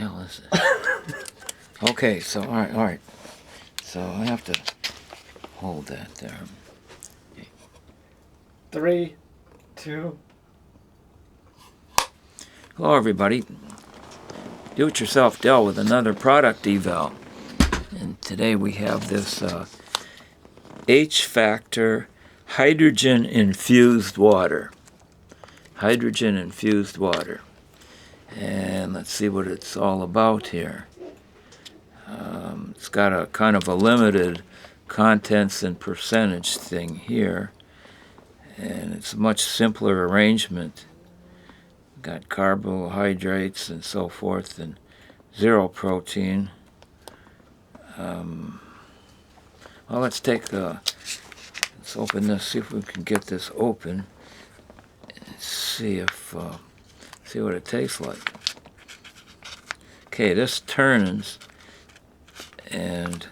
hell is this? Okay, so all right. So I have to hold that there. 3, 2. Hello, everybody. Do-it-yourself Dell with another product eval, and today we have this HFactor hydrogen-infused water. Hydrogen-infused water. And let's see what it's all about here. It's got a kind of a limited contents and percentage thing here, and it's a much simpler arrangement. Got carbohydrates and so forth, and zero protein. Well, let's open this, see if we can get this open, and see what it tastes like. Okay, this turns, and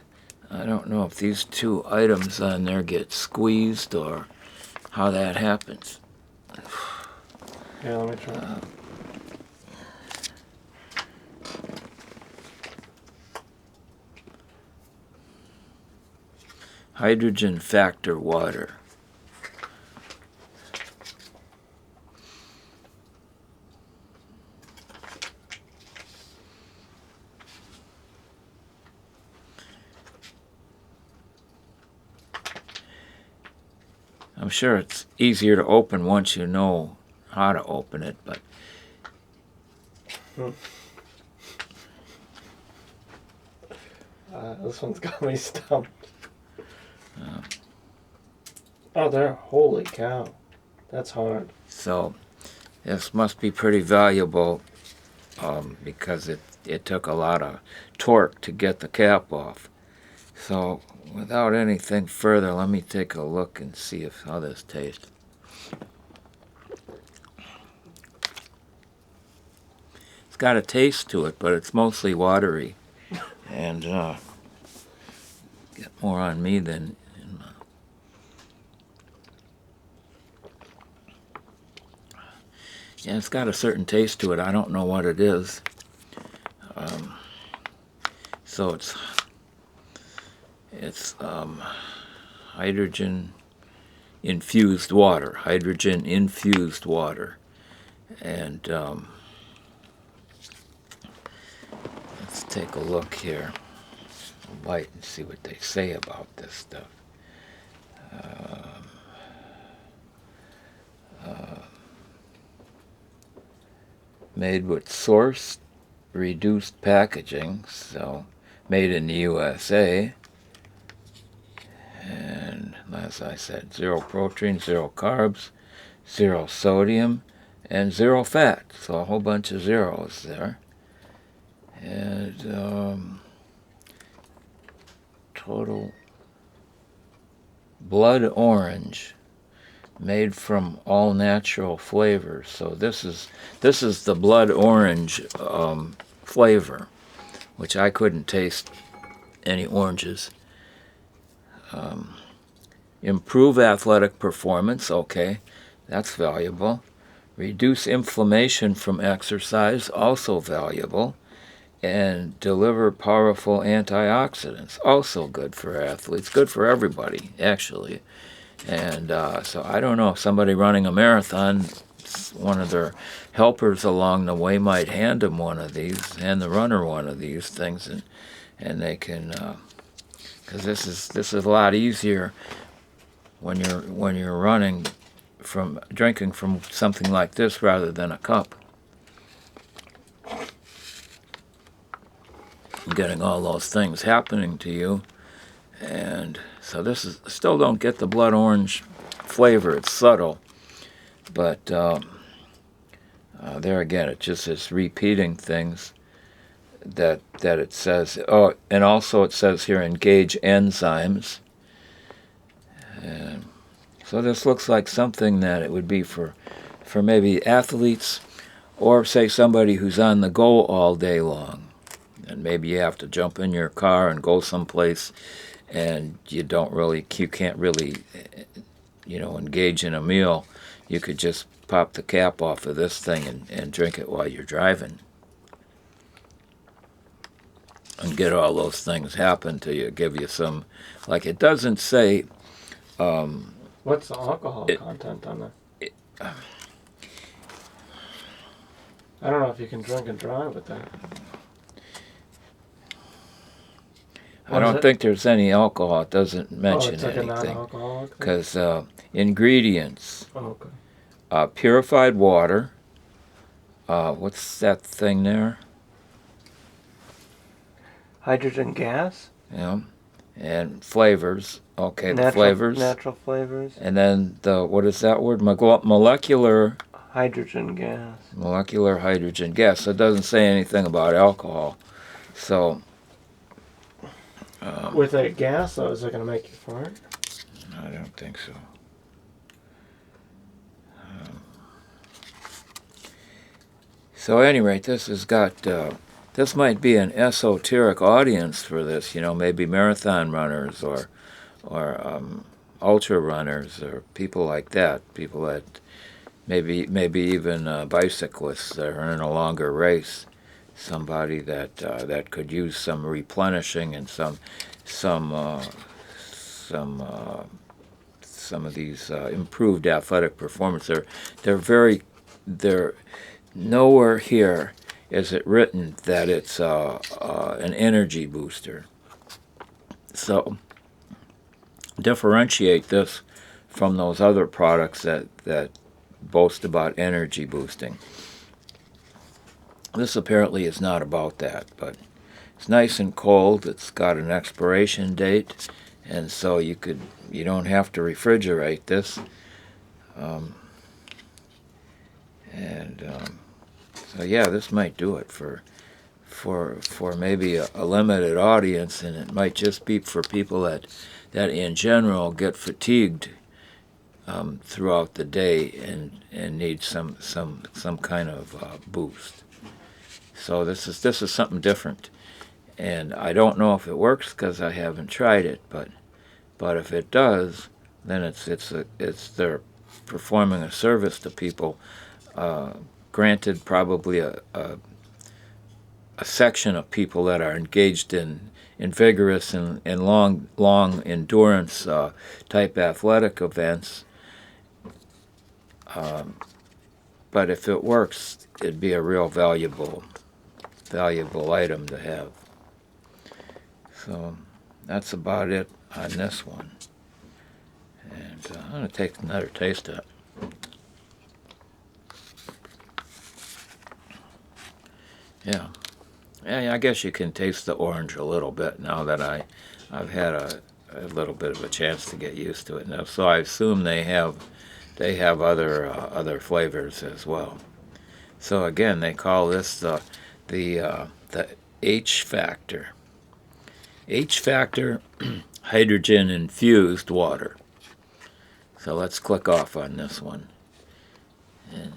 I don't know if these two items on there get squeezed or how that happens. Yeah, let me try. HFactor Water. I'm sure it's easier to open once you know how to open it, but This one's got me stumped. Oh, there! Holy cow, that's hard. so this must be pretty valuable because it took a lot of torque to get the cap off. So without anything further, let me take a look and see how this tastes. It's got a taste to it, but it's mostly watery, and get more on me than. Yeah, it's got a certain taste to it. I don't know what it is. So it's hydrogen-infused water. Hydrogen-infused water, and let's take a look here. I'll bite and see what they say about this stuff. Made with source reduced packaging, so made in the USA. And as I said, zero protein, zero carbs, zero sodium, and zero fat. So a whole bunch of zeros there. And total blood orange, made from all natural flavors. So this is the blood orange flavor, which I couldn't taste any oranges. Improve athletic performance, okay, that's valuable. Reduce inflammation from exercise, also valuable. And deliver powerful antioxidants, also good for athletes, good for everybody, actually. And so I don't know if somebody running a marathon, one of their helpers along the way might hand them one of these, hand the runner one of these things, and they can, because this is a lot easier when you're running from drinking from something like this rather than a cup. Getting all those things happening to you, and so this is still don't get the blood orange flavor. It's subtle, but there again, it just is repeating things that it says. Oh, and also it says here engage enzymes. And so this looks like something that it would be for maybe athletes, or say somebody who's on the go all day long. And maybe you have to jump in your car and go someplace, and you can't really, engage in a meal. You could just pop the cap off of this thing and drink it while you're driving. and get all those things happen to you, give you some, like it doesn't say, What's the alcohol It- content on it? I don't know if you can drink and drive with that. I don't think there's any alcohol. It doesn't Oh, mention it's like a anything. non-alcoholic thing? Because ingredients, Oh, okay. purified water, what's that thing there? Hydrogen gas? Yeah, and flavors. Okay, the flavors. Natural flavors. And then the, what is that word? Molecular Hydrogen gas. molecular hydrogen gas. So it doesn't say anything about alcohol. So With a gas, though, is it going to make you fart? I don't think so. So at any rate, this has got, this might be an esoteric audience for this, you know, maybe marathon runners or ultra runners or people like that, people that maybe even bicyclists that are in a longer race, somebody that could use some replenishing and some of these improved athletic performance. They're nowhere here is it written that it's an energy booster. So differentiate this from those other products that boast about energy boosting. This apparently is not about that, but it's nice and cold. It's got an expiration date, and so you don't have to refrigerate this. So yeah, this might do it for maybe a limited audience, and it might just be for people that in general get fatigued throughout the day and need some kind of boost. So this is something different, and I don't know if it works because I haven't tried it, but if it does, then it's they're performing a service to people. Granted, probably a section of people that are engaged in vigorous and long endurance type athletic events. But if it works, it'd be a real valuable item to have. So that's about it on this one. And I'm going to take another taste of it. Yeah. Yeah, I guess you can taste the orange a little bit now that I've had a little bit of a chance to get used to it now. So I assume they have other flavors as well. So again, they call this the HFactor. HFactor hydrogen-infused water. So let's click off on this one. And